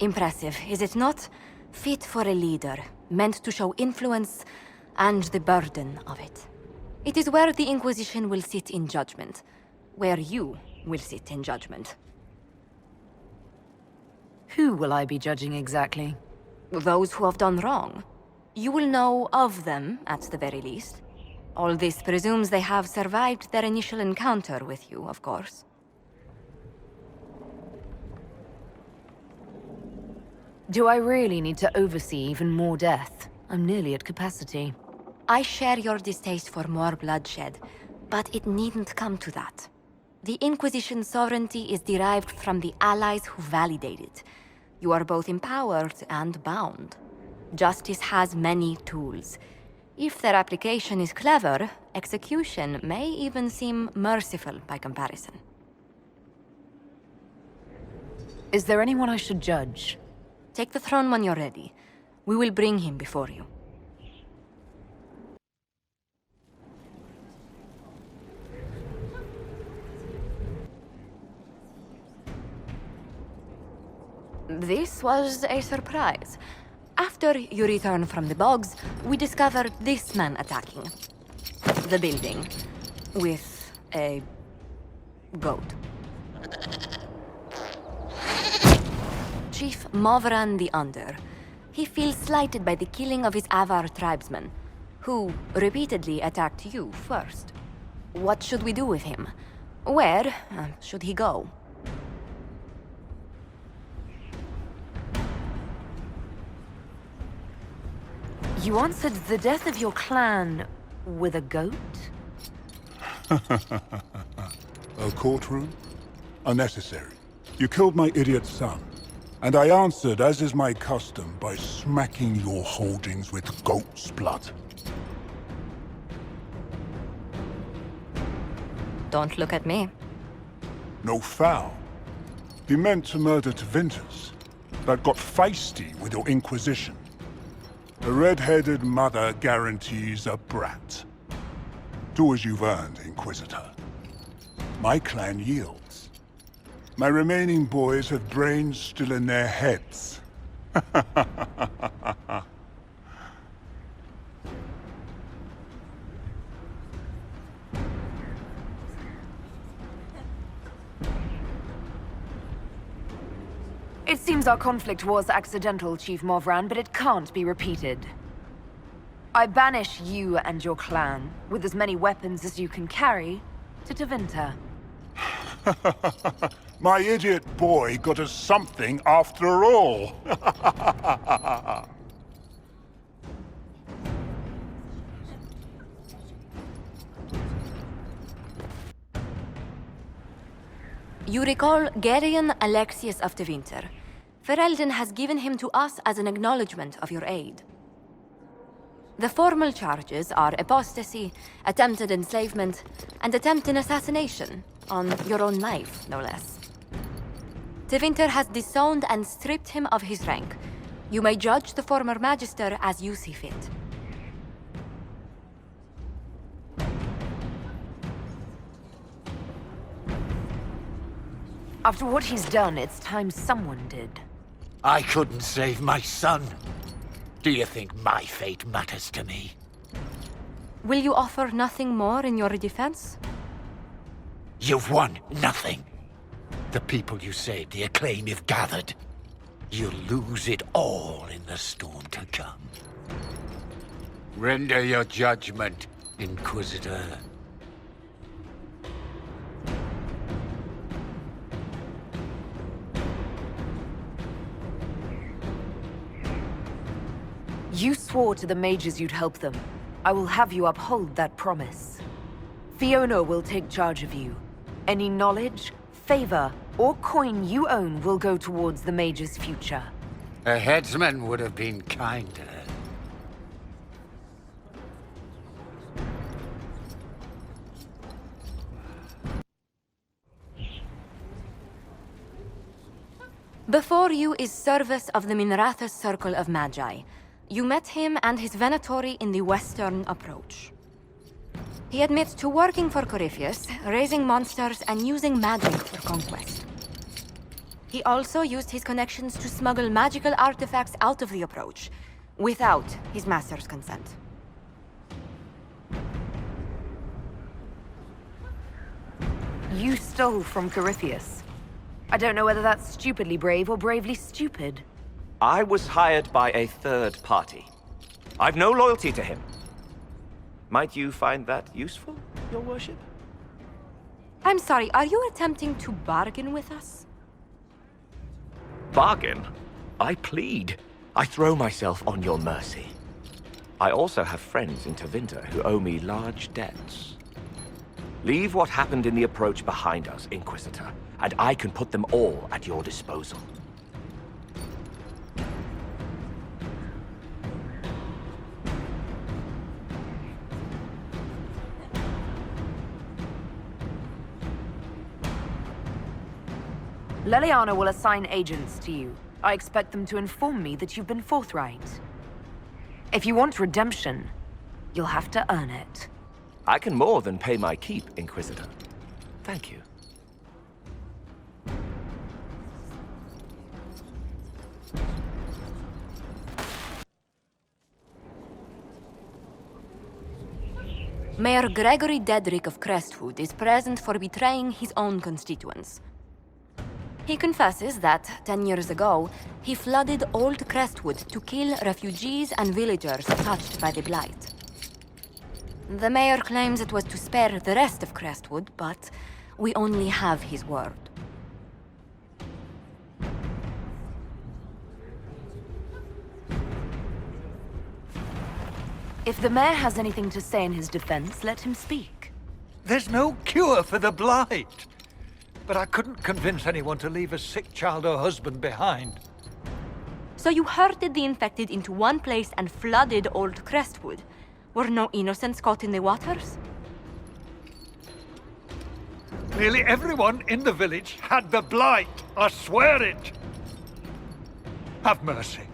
Impressive, is it not? Fit for a leader, meant to show influence and the burden of it. It is where the Inquisition will sit in judgment, where you will sit in judgment. Who will I be judging exactly? Those who have done wrong. You will know of them, at the very least. All this presumes they have survived their initial encounter with you, of course. Do I really need to oversee even more death? I'm nearly at capacity. I share your distaste for more bloodshed, but it needn't come to that. The Inquisition's sovereignty is derived from the allies who validate it. You are both empowered and bound. Justice has many tools. If their application is clever, execution may even seem merciful by comparison. Is there anyone I should judge? Take the throne when you're ready. We will bring him before you. This was a surprise. After you return from the bogs, we discovered this man attacking the building with a goat. Chief Movran the Under. He feels slighted by the killing of his Avar tribesmen, who repeatedly attacked you first. What should we do with him? Where should he go? You answered the death of your clan with a goat? A courtroom? Unnecessary. You killed my idiot son, and I answered, as is my custom, by smacking your holdings with goat's blood. Don't look at me. No foul. He meant to murder Tevinters, but got feisty with your Inquisition. A red-headed mother guarantees a brat. Do as you've earned, Inquisitor. My clan yields. My remaining boys have brains still in their heads. It seems our conflict was accidental, Chief Movran, but it can't be repeated. I banish you and your clan, with as many weapons as you can carry, to Tevinter. My idiot boy got us something after all. You recall Gerion Alexius of Tevinter. Ferelden has given him to us as an acknowledgement of your aid. The formal charges are apostasy, attempted enslavement, and attempted assassination, on your own life, no less. Tevinter has disowned and stripped him of his rank. You may judge the former Magister as you see fit. After what he's done, it's time someone did. I couldn't save my son. Do you think my fate matters to me? Will you offer nothing more in your defense? You've won nothing. The people you saved, the acclaim you've gathered. You'll lose it all in the storm to come. Render your judgment, Inquisitor. You swore to the mages you'd help them. I will have you uphold that promise. Fiona will take charge of you. Any knowledge, favor, or coin you own will go towards the mage's future. A headsman would have been kinder. Before you is Service of the Minrathous Circle of Magi. You met him and his Venatori in the western approach. He admits to working for Corypheus, raising monsters and using magic for conquest. He also used his connections to smuggle magical artifacts out of the approach, without his master's consent. You stole from Corypheus. I don't know whether that's stupidly brave or bravely stupid. I was hired by a third party. I've no loyalty to him. Might you find that useful, your worship? I'm sorry, are you attempting to bargain with us? Bargain? I plead. I throw myself on your mercy. I also have friends in Tevinter who owe me large debts. Leave what happened in the approach behind us, Inquisitor, and I can put them all at your disposal. Leliana will assign agents to you. I expect them to inform me that you've been forthright. If you want redemption, you'll have to earn it. I can more than pay my keep, Inquisitor. Thank you. Mayor Gregory Dedrick of Crestwood is present for betraying his own constituents. He confesses that, 10 years ago, he flooded Old Crestwood to kill refugees and villagers touched by the Blight. The mayor claims it was to spare the rest of Crestwood, but we only have his word. If the mayor has anything to say in his defense, let him speak. There's no cure for the Blight. But I couldn't convince anyone to leave a sick child or husband behind. So you herded the infected into one place and flooded Old Crestwood? Were no innocents caught in the waters? Nearly everyone in the village had the Blight. I swear it. Have mercy.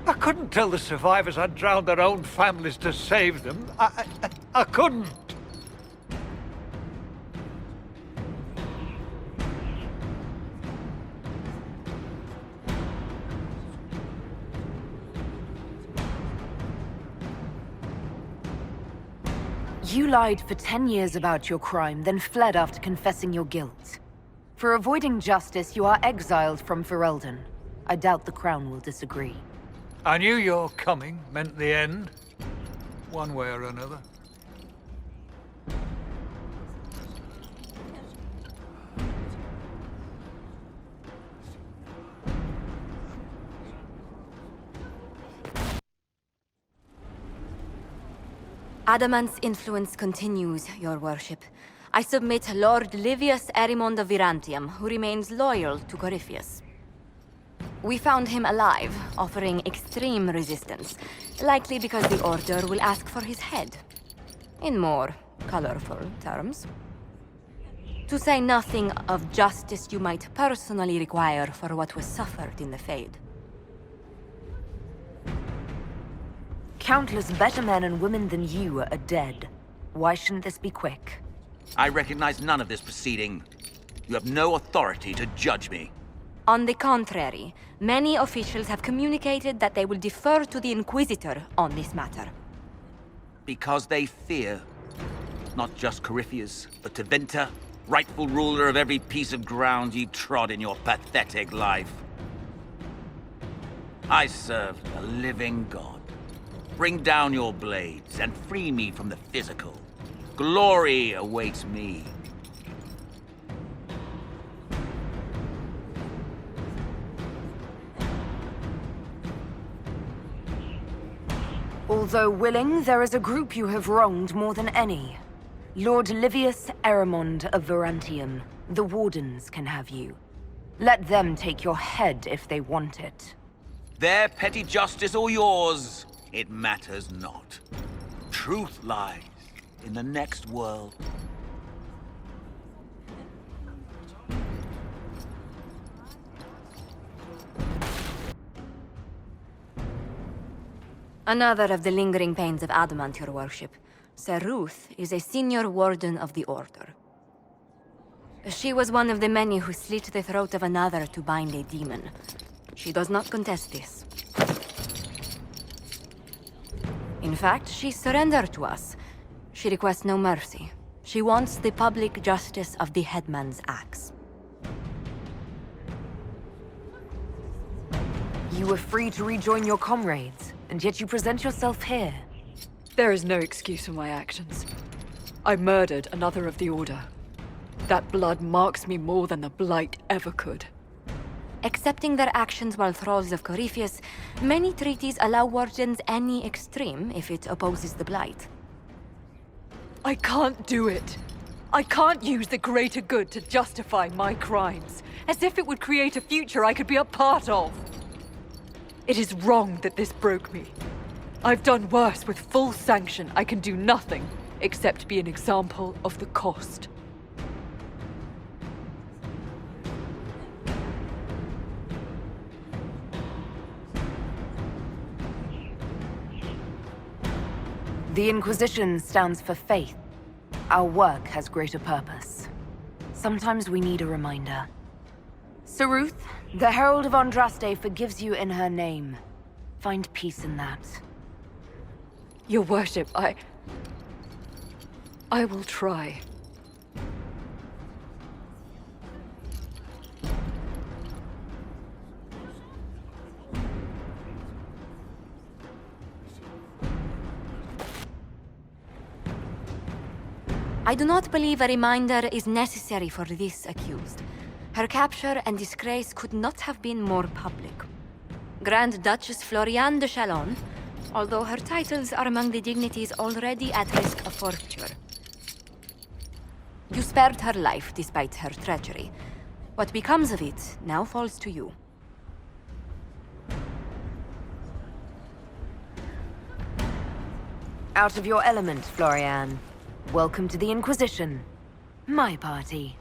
I couldn't tell the survivors I'd drowned their own families to save them. I couldn't. You lied for 10 years about your crime, then fled after confessing your guilt. For avoiding justice, you are exiled from Ferelden. I doubt the Crown will disagree. I knew your coming meant the end, one way or another. Adamant's influence continues, your worship. I submit Lord Livius Erimond of Virantium, who remains loyal to Corypheus. We found him alive, offering extreme resistance, likely because the Order will ask for his head. In more colorful terms. To say nothing of justice you might personally require for what was suffered in the Fade. Countless better men and women than you are dead. Why shouldn't this be quick? I recognize none of this proceeding. You have no authority to judge me. On the contrary, many officials have communicated that they will defer to the Inquisitor on this matter. Because they fear. Not just Corypheus, but Tevinter, rightful ruler of every piece of ground ye trod in your pathetic life. I serve the living God. Bring down your blades and free me from the physical. Glory awaits me. Although willing, there is a group you have wronged more than any. Lord Livius Erimond of Virantium. The Wardens can have you. Let them take your head if they want it. Their petty justice or yours, it matters not. Truth lies in the next world. Another of the lingering pains of Adamant, your worship. Sir Ruth is a senior warden of the Order. She was one of the many who slit the throat of another to bind a demon. She does not contest this. In fact, she surrendered to us. She requests no mercy. She wants the public justice of the headman's axe. You were free to rejoin your comrades, and yet you present yourself here. There is no excuse for my actions. I murdered another of the Order. That blood marks me more than the Blight ever could. Accepting their actions while thralls of Corypheus, many treaties allow wardens any extreme if it opposes the Blight. I can't do it. I can't use the greater good to justify my crimes, as if it would create a future I could be a part of. It is wrong that this broke me. I've done worse with full sanction. I can do nothing except be an example of the cost. The Inquisition stands for faith. Our work has greater purpose. Sometimes we need a reminder. Saruth, the Herald of Andraste forgives you in her name. Find peace in that. Your worship, I will try. I do not believe a reminder is necessary for this accused. Her capture and disgrace could not have been more public. Grand Duchess Floriane de Chalon, although her titles are among the dignities already at risk of forfeiture. You spared her life despite her treachery. What becomes of it now falls to you. Out of your element, Floriane. Welcome to the Inquisition. My party.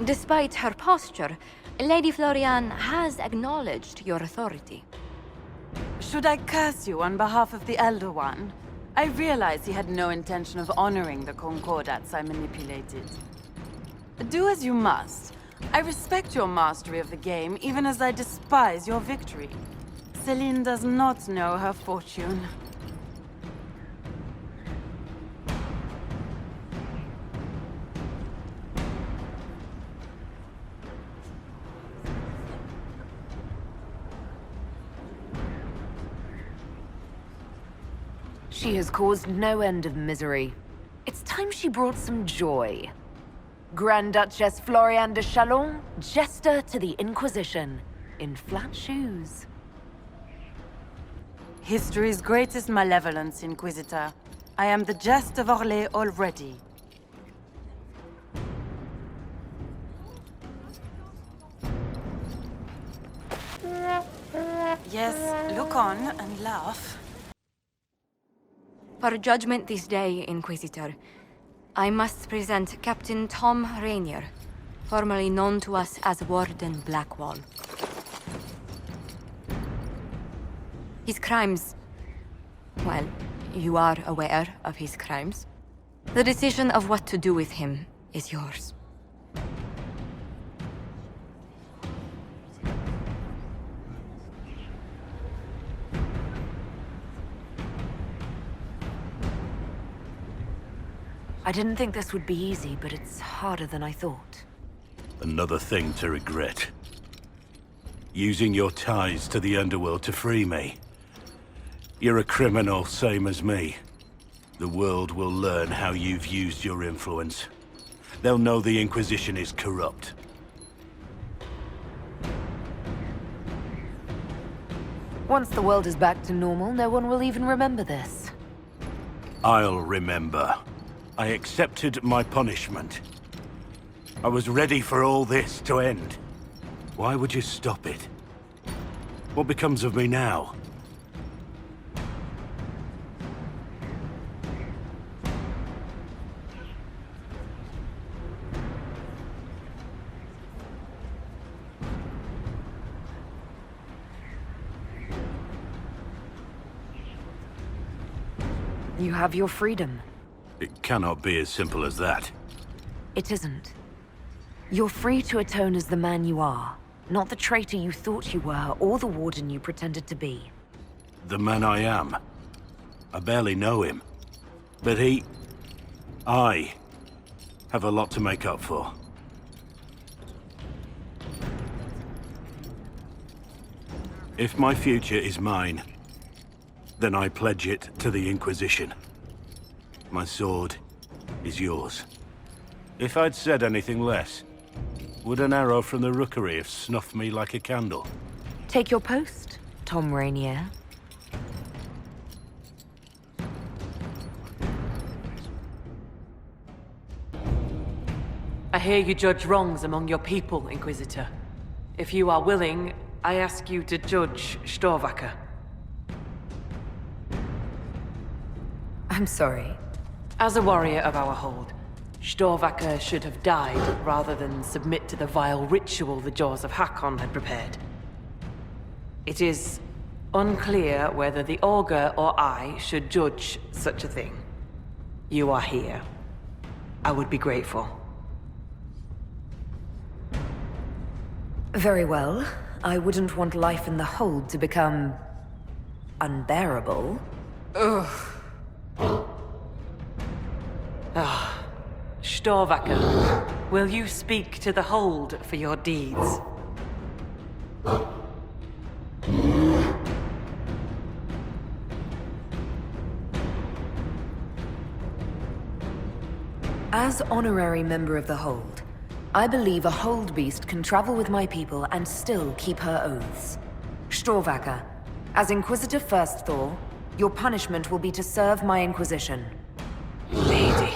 Despite her posture, Lady Floriane has acknowledged your authority. Should I curse you on behalf of the Elder One? I realize he had no intention of honoring the concordats I manipulated. Do as you must. I respect your mastery of the game, even as I despise your victory. Celine does not know her fortune. She has caused no end of misery. It's time she brought some joy. Grand Duchess Floriane de Chalon, jester to the Inquisition, in flat shoes. History's greatest malevolence, Inquisitor. I am the jest of Orlais already. Yes, look on and laugh. For judgment this day, Inquisitor, I must present Captain Tom Rainier, formerly known to us as Warden Blackwall. His crimes... well, you are aware of his crimes. The decision of what to do with him is yours. I didn't think this would be easy, but it's harder than I thought. Another thing to regret. Using your ties to the underworld to free me. You're a criminal, same as me. The world will learn how you've used your influence. They'll know the Inquisition is corrupt. Once the world is back to normal, no one will even remember this. I'll remember. I accepted my punishment. I was ready for all this to end. Why would you stop it? What becomes of me now? You have your freedom. It cannot be as simple as that. It isn't. You're free to atone as the man you are, not the traitor you thought you were, or the warden you pretended to be. The man I am. I barely know him. But I have a lot to make up for. If my future is mine, then I pledge it to the Inquisition. My sword is yours. If I'd said anything less, would an arrow from the rookery have snuffed me like a candle? Take your post, Tom Rainier. I hear you judge wrongs among your people, Inquisitor. If you are willing, I ask you to judge Storvaker. I'm sorry. As a warrior of our hold, Storvaker should have died rather than submit to the vile ritual the Jaws of Hakon had prepared. It is unclear whether the Augur or I should judge such a thing. You are here. I would be grateful. Very well. I wouldn't want life in the hold to become... unbearable. Storvaker, will you speak to the hold for your deeds? As honorary member of the hold, I believe a hold beast can travel with my people and still keep her oaths. Storvaker, as Inquisitor First Thor, your punishment will be to serve my Inquisition. Lady,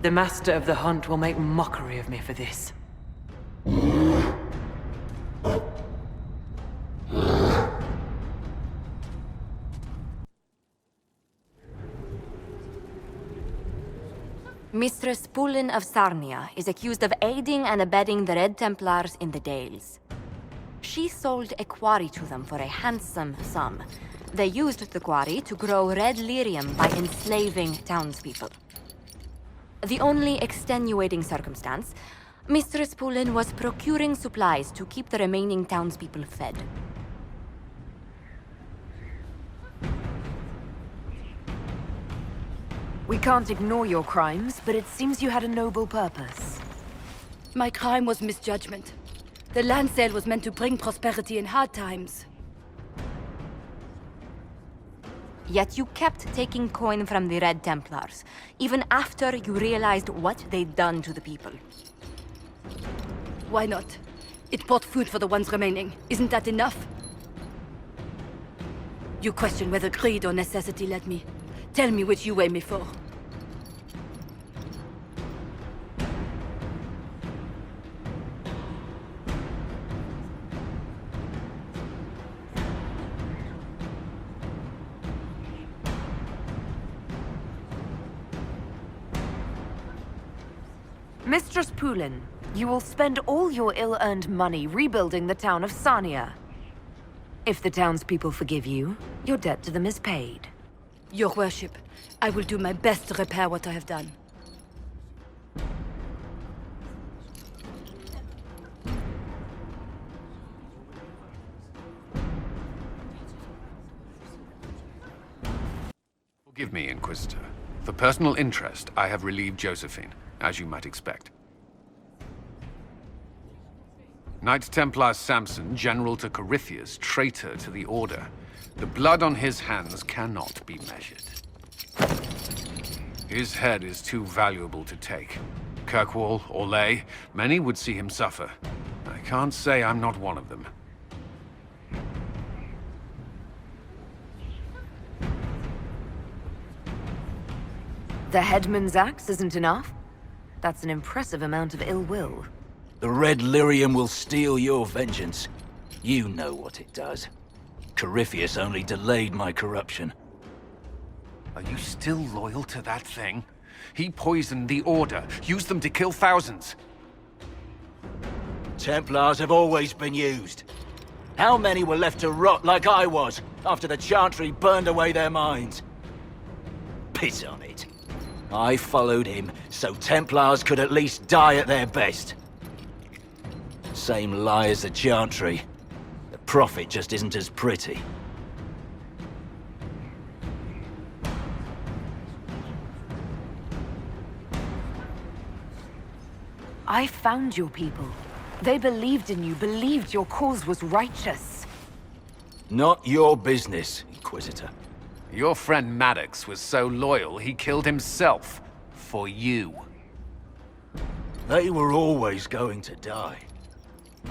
the Master of the Hunt will make mockery of me for this. Mistress Pulin of Sarnia is accused of aiding and abetting the Red Templars in the Dales. She sold a quarry to them for a handsome sum. They used the quarry to grow red lyrium by enslaving townspeople. The only extenuating circumstance, Mistress Pulin was procuring supplies to keep the remaining townspeople fed. We can't ignore your crimes, but it seems you had a noble purpose. My crime was misjudgment. The land sale was meant to bring prosperity in hard times. Yet you kept taking coin from the Red Templars, even after you realized what they'd done to the people. Why not? It bought food for the ones remaining. Isn't that enough? You question whether greed or necessity led me. Tell me which you weigh me for. Mistress Pulin, you will spend all your ill-earned money rebuilding the town of Sarnia. If the townspeople forgive you, your debt to them is paid. Your worship, I will do my best to repair what I have done. Forgive me, Inquisitor. For personal interest, I have relieved Josephine, as you might expect. Knight Templar Samson, General to Corypheus, traitor to the Order. The blood on his hands cannot be measured. His head is too valuable to take. Kirkwall, Orlais, many would see him suffer. I can't say I'm not one of them. The headman's axe isn't enough? That's an impressive amount of ill will. The red lyrium will steal your vengeance. You know what it does. Corypheus only delayed my corruption. Are you still loyal to that thing? He poisoned the Order, used them to kill thousands. Templars have always been used. How many were left to rot like I was, after the Chantry burned away their minds? Piss on it. I followed him so Templars could at least die at their best. Same lie as the Chantry. The Prophet just isn't as pretty. I found your people. They believed in you, believed your cause was righteous. Not your business, Inquisitor. Your friend Maddox was so loyal, he killed himself. For you. They were always going to die.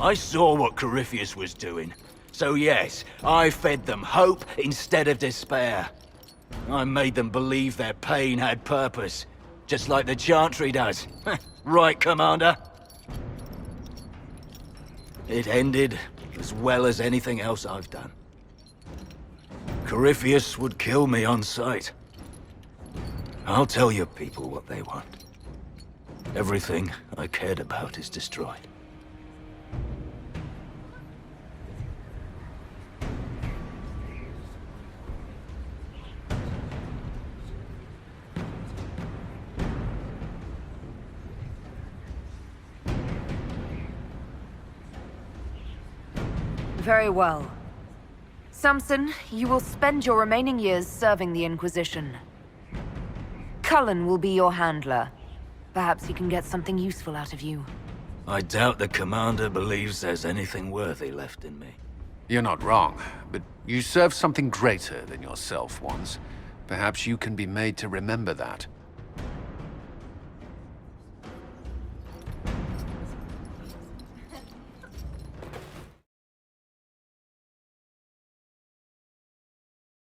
I saw what Corypheus was doing. So yes, I fed them hope instead of despair. I made them believe their pain had purpose. Just like the Chantry does. Right, Commander? It ended as well as anything else I've done. Corypheus would kill me on sight. I'll tell your people what they want. Everything I cared about is destroyed. Very well. Samson, you will spend your remaining years serving the Inquisition. Cullen will be your handler. Perhaps he can get something useful out of you. I doubt the Commander believes there's anything worthy left in me. You're not wrong, but you served something greater than yourself once. Perhaps you can be made to remember that.